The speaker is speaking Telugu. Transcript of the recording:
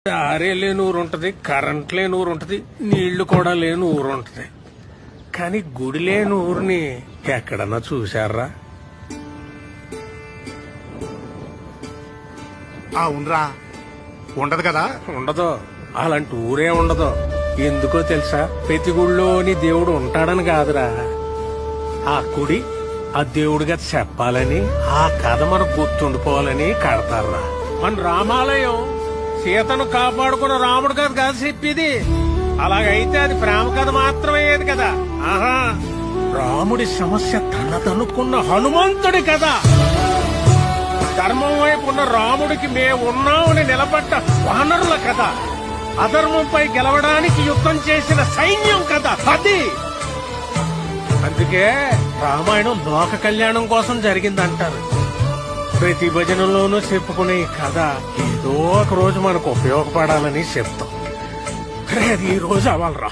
దారే లేని ఊరు ఉంటది, కరెంట్ లేని ఊరు ఉంటది, నీళ్లు కూడా లేని ఊరు ఉంటది. కానీ గుడి లేని ఊరిని ఎక్కడన్నా చూశారా? ఉండరా ఉండదు కదా. ఉండదు. అలాంటి ఊరే ఉండదు. ఎందుకో తెలుసా? ప్రతి గుడిలోని దేవుడు ఉంటాడని కాదురా, ఆ గుడి ఆ దేవుడిగా చెప్పాలని, ఆ కథ మనకు గుర్తుండిపోవాలని కడతారా. మన రామాలయం సీతను కాపాడుకున్న రాముడు కథ కాదు చెప్పేది. అలాగైతే అది ప్రేమ కథ మాత్రమేది కదా. ఆహా, రాముడి సమస్య తనదనుకున్న హనుమంతుడి కథ. ధర్మం వైపు ఉన్న రాముడికి మేమున్నామని నిలబడ్డ వానరుల కథ. అధర్మంపై గెలవడానికి యుద్ధం చేసిన సైన్యం కథ అది. అందుకే రామాయణం లోక కళ్యాణం కోసం జరిగిందంటారు. ప్రతి భజనలోనూ చెప్పుకునే ఈ కథ ఏదో ఒక రోజు మనకు ఉపయోగపడాలని చెప్తాం. ఈ రోజు అవ్వాలరా.